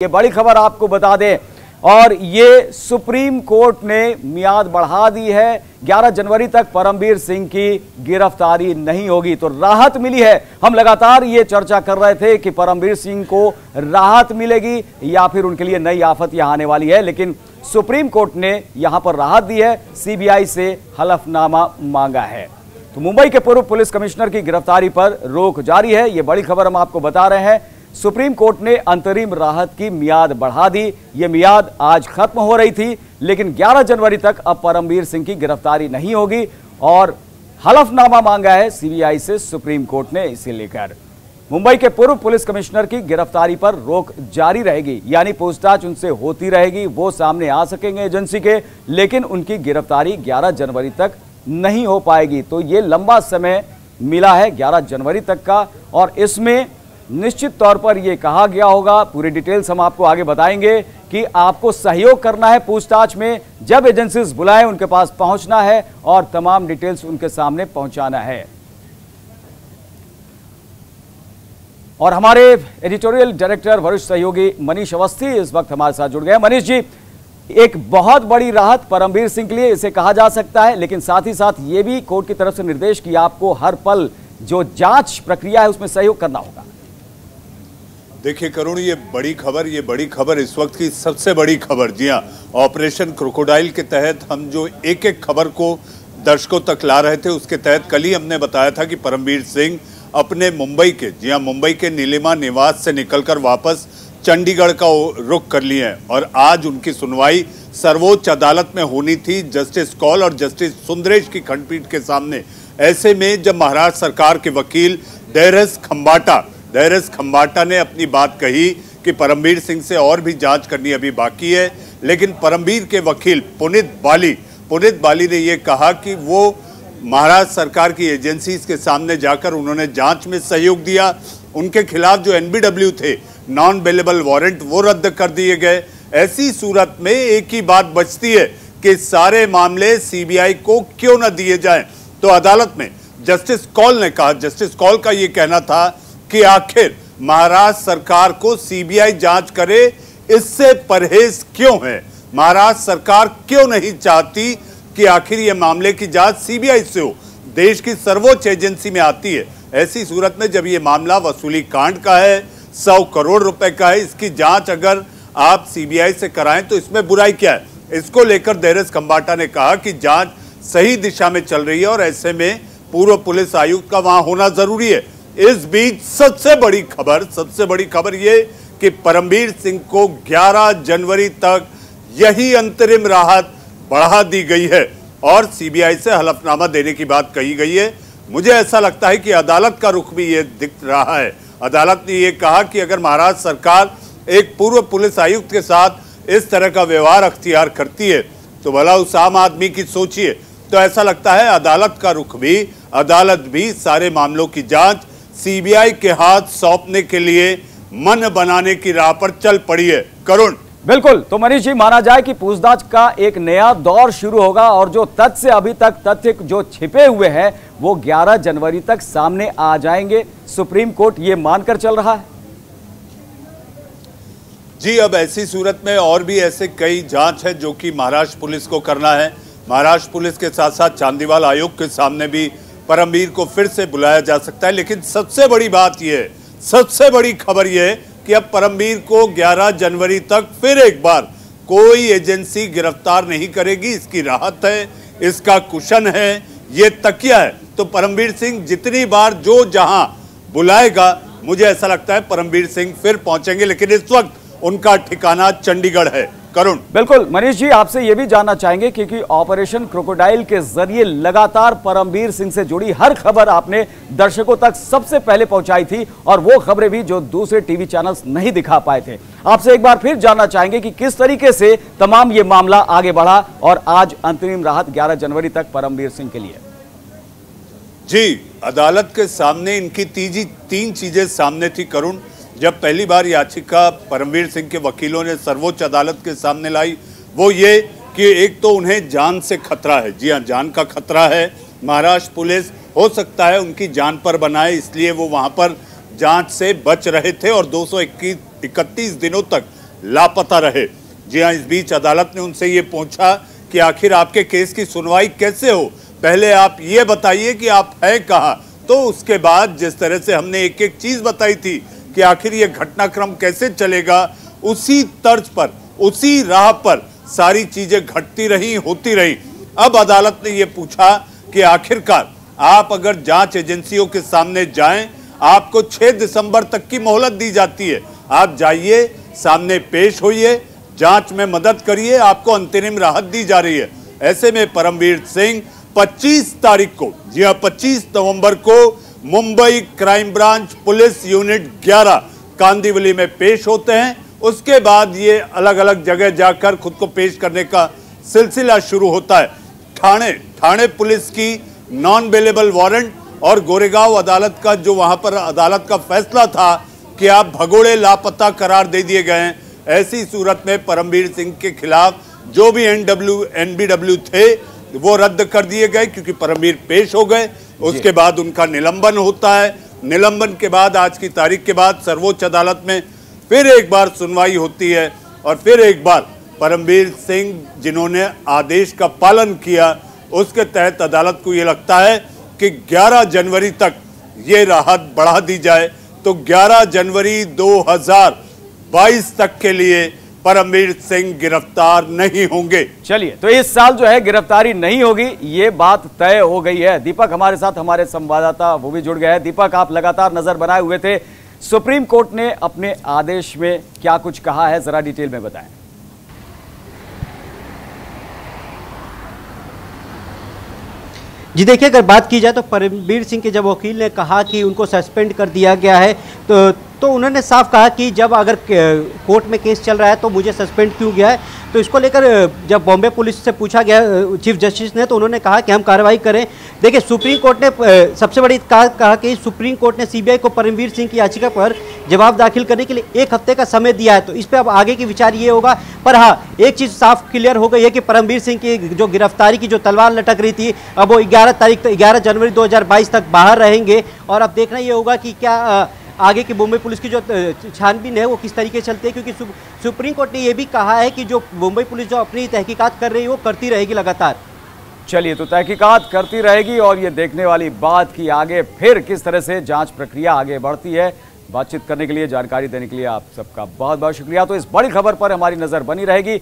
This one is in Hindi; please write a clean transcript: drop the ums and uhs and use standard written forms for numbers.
ये बड़ी खबर आपको बता दें और ये सुप्रीम कोर्ट ने मियाद बढ़ा दी है। 11 जनवरी तक परमबीर सिंह की गिरफ्तारी नहीं होगी तो राहत मिली है। हम लगातार ये चर्चा कर रहे थे कि परमबीर सिंह को राहत मिलेगी या फिर उनके लिए नई आफत यहां आने वाली है, लेकिन सुप्रीम कोर्ट ने यहां पर राहत दी है, सीबीआई से हलफनामा मांगा है। तो मुंबई के पूर्व पुलिस कमिश्नर की गिरफ्तारी पर रोक जारी है। यह बड़ी खबर हम आपको बता रहे हैं। सुप्रीम कोर्ट ने अंतरिम राहत की मियाद बढ़ा दी। यह मियाद आज खत्म हो रही थी, लेकिन 11 जनवरी तक अब परमबीर सिंह की गिरफ्तारी नहीं होगी और हलफनामा मांगा है सीबीआई से सुप्रीम कोर्ट ने। इसे लेकर मुंबई के पूर्व पुलिस कमिश्नर की गिरफ्तारी पर रोक जारी रहेगी, यानी पूछताछ उनसे होती रहेगी, वो सामने आ सकेंगे एजेंसी के, लेकिन उनकी गिरफ्तारी 11 जनवरी तक नहीं हो पाएगी। तो ये लंबा समय मिला है 11 जनवरी तक का और इसमें निश्चित तौर पर यह कहा गया होगा, पूरी डिटेल्स हम आपको आगे बताएंगे कि आपको सहयोग करना है पूछताछ में, जब एजेंसीज बुलाएं उनके पास पहुंचना है और तमाम डिटेल्स उनके सामने पहुंचाना है। और हमारे एडिटोरियल डायरेक्टर वरिष्ठ सहयोगी मनीष अवस्थी इस वक्त हमारे साथ जुड़ गए। मनीष जी, एक बहुत बड़ी राहत परमबीर सिंह के लिए इसे कहा जा सकता है, लेकिन साथ ही साथ ये भी कोर्ट की तरफ से निर्देश कि आपको हर पल जो जांच प्रक्रिया है उसमें सहयोग करना होगा। देखिए करुण, ये बड़ी खबर इस वक्त की सबसे बड़ी खबर। जी हाँ, ऑपरेशन क्रोकोडाइल के तहत हम जो एक एक खबर को दर्शकों तक ला रहे थे, उसके तहत कल ही हमने बताया था कि परमबीर सिंह अपने मुंबई के, जी हाँ, मुंबई के नीलिमा निवास से निकलकर वापस चंडीगढ़ का रुख कर लिए हैं और आज उनकी सुनवाई सर्वोच्च अदालत में होनी थी, जस्टिस कौल और जस्टिस सुंदरेश की खंडपीठ के सामने। ऐसे में जब महाराष्ट्र सरकार के वकील धैर्यस खंबाटा ने अपनी बात कही कि परमबीर सिंह से और भी जांच करनी अभी बाकी है, लेकिन परमबीर के वकील पुनीत बाली ने यह कहा कि वो महाराष्ट्र सरकार की एजेंसीज के सामने जाकर उन्होंने जांच में सहयोग दिया। उनके खिलाफ जो एनबीडब्ल्यू थे, नॉन बेलेबल वारंट, वो रद्द कर दिए गए। ऐसी सूरत में एक ही बात बचती है कि सारे मामले सीबीआई को क्यों न दिए जाएं। तो अदालत में जस्टिस कौल का यह कहना था कि आखिर महाराष्ट्र सरकार को सीबीआई जांच करे, इससे परहेज क्यों है। महाराष्ट्र सरकार क्यों नहीं चाहती कि आखिर ये मामले की जांच सीबीआई से हो, देश की सर्वोच्च एजेंसी में आती है। ऐसी सूरत में जब ये मामला वसूली कांड का है, 100 करोड़ रुपए का है, इसकी जांच अगर आप सीबीआई से कराएं तो इसमें बुराई क्या है। इसको लेकर धैर्यस खंबाटा ने कहा कि जांच सही दिशा में चल रही है और ऐसे में पूर्व पुलिस आयुक्त का वहां होना जरूरी है। इस बीच सबसे बड़ी खबर ये कि परमबीर सिंह को 11 जनवरी तक यही अंतरिम राहत बढ़ा दी गई है और सीबीआई से हलफनामा देने की बात कही गई है। मुझे ऐसा लगता है कि अदालत का रुख भी ये दिख रहा है। अदालत ने यह कहा कि अगर महाराष्ट्र सरकार एक पूर्व पुलिस आयुक्त के साथ इस तरह का व्यवहार अख्तियार करती है तो भला उस आम आदमी की सोचिए। तो ऐसा लगता है अदालत भी सारे मामलों की जांच सीबीआई के हाथ सौंपने के लिए मन बनाने की राह पर चल पड़ी है। करुण, बिल्कुल। तो मनीष जी, माना जाए कि पूछताछ का एक नया दौर शुरू होगा और जो तथ्य अभी तक जो छिपे हुए हैं वो 11 जनवरी तक सामने आ जाएंगे, सुप्रीम कोर्ट ये मानकर चल रहा है। जी, अब ऐसी सूरत में और भी ऐसे कई जांच है जो कि महाराष्ट्र पुलिस को करना है। महाराष्ट्र पुलिस के साथ साथ चांदीवाल आयोग के सामने भी परमबीर को फिर से बुलाया जा सकता है। लेकिन सबसे बड़ी बात यह, सबसे बड़ी खबर यह कि अब परमबीर को 11 जनवरी तक फिर एक बार कोई एजेंसी गिरफ्तार नहीं करेगी। इसकी राहत है, इसका कुशन है, ये तकिया है। तो परमबीर सिंह जितनी बार जो जहां बुलाएगा, मुझे ऐसा लगता है परमबीर सिंह फिर पहुंचेंगे, लेकिन इस वक्त उनका ठिकाना चंडीगढ़ है। करुण, बिल्कुल। मनीष जी, आपसे यह भी जानना चाहेंगे क्योंकि ऑपरेशन क्रोकोडाइल के जरिए लगातार परमबीर सिंह से जुड़ी हर खबर आपने दर्शकों तक सबसे पहले पहुंचाई थी और वो खबरें भी जो दूसरे टीवी चैनल्स नहीं दिखा पाए थे। आपसे एक बार फिर जानना चाहेंगे कि किस तरीके से तमाम ये मामला आगे बढ़ा और आज अंतरिम राहत 11 जनवरी तक परमबीर सिंह के लिए। जी, अदालत के सामने इनकी तीन चीजें सामने थी करुण। जब पहली बार याचिका परमबीर सिंह के वकीलों ने सर्वोच्च अदालत के सामने लाई, वो ये कि एक तो उन्हें जान से खतरा है। जी हाँ, जान का खतरा है। महाराष्ट्र पुलिस हो सकता है उनकी जान पर बनाए, इसलिए वो वहां पर जांच से बच रहे थे और 231 दिनों तक लापता रहे। जी हाँ, इस बीच अदालत ने उनसे ये पूछा कि आखिर आपके केस की सुनवाई कैसे हो, पहले आप ये बताइए कि आप हैं कहाँ। तो उसके बाद जिस तरह से हमने एक एक चीज बताई थी कि आखिर ये घटनाक्रम कैसे चलेगा, उसी तर्ज पर, उसी राह पर सारी चीजें घटती रही, होती रही। अब अदालत ने ये पूछा कि आखिरकार आप अगर जांच एजेंसियों के सामने जाएं, आपको 6 दिसंबर तक की मोहलत दी जाती है। आप जाइए, सामने पेश होइए, जांच में मदद करिए, आपको अंतरिम राहत दी जा रही है। ऐसे में परमवीर सिंह 25 तारीख को, जी हाँ 25 नवंबर को Mumbai crime branch police unit 11 Kandivali में पेश होते हैं। उसके बाद ये अलग अलग जगह जाकर खुद को पेश करने का सिलसिला शुरू होता है। ठाणे पुलिस की नॉन बेलेबल वारंट और गोरेगांव अदालत का जो वहां पर अदालत का फैसला था कि आप भगोड़े लापता करार दे दिए गए हैं, ऐसी सूरत में परमवीर सिंह के खिलाफ जो भी NBW थे वो रद्द कर दिए गए, क्योंकि परमवीर पेश हो गए। उसके बाद उनका निलंबन होता है। निलंबन के बाद आज की तारीख के बाद सर्वोच्च अदालत में फिर एक बार सुनवाई होती है और फिर एक बार परमवीर सिंह जिन्होंने आदेश का पालन किया, उसके तहत अदालत को ये लगता है कि 11 जनवरी तक ये राहत बढ़ा दी जाए। तो 11 जनवरी 2022 तक के लिए परमवीर सिंह गिरफ्तार नहीं होंगे। चलिए, तो इस साल जो है गिरफ्तारी नहीं होगी, ये बात तय हो गई है। दीपक हमारे साथ, हमारे संवाददाता वो भी जुड़ गए हैं। दीपक, आप लगातार नजर बनाए हुए थे, सुप्रीम कोर्ट ने अपने आदेश में क्या कुछ कहा है, जरा डिटेल में बताएं। जी देखिए, अगर बात की जाए तो परमवीर सिंह के जब वकील ने कहा कि उनको सस्पेंड कर दिया गया है तो उन्होंने साफ कहा कि जब अगर कोर्ट में केस चल रहा है तो मुझे सस्पेंड क्यों गया है। तो इसको लेकर जब बॉम्बे पुलिस से पूछा गया चीफ जस्टिस ने, तो उन्होंने कहा कि हम कार्रवाई करें। देखिए, सुप्रीम कोर्ट ने सबसे बड़ी कहा कि सुप्रीम कोर्ट ने सीबीआई को परमवीर सिंह की याचिका पर जवाब दाखिल करने के लिए 1 हफ्ते का समय दिया है। तो इस पर अब आगे की विचार ये होगा। पर हाँ, एक चीज़ साफ क्लियर हो गई है कि परमवीर सिंह की जो गिरफ्तारी की जो तलवार लटक रही थी, अब वो 11 जनवरी 2022 तक बाहर रहेंगे। और अब देखना ये होगा कि क्या आगे की मुंबई पुलिस की जो छानबीन है वो किस तरीके से चलती है, क्योंकि सुप्रीम कोर्ट ने ये भी कहा है कि जो मुंबई पुलिस जो अपनी तहकीकात कर रही है वो करती रहेगी लगातार। चलिए, तो तहकीकात करती रहेगी और ये देखने वाली बात कि आगे फिर किस तरह से जांच प्रक्रिया आगे बढ़ती है। बातचीत करने के लिए, जानकारी देने के लिए आप सबका बहुत बहुत शुक्रिया। तो इस बड़ी खबर पर हमारी नजर बनी रहेगी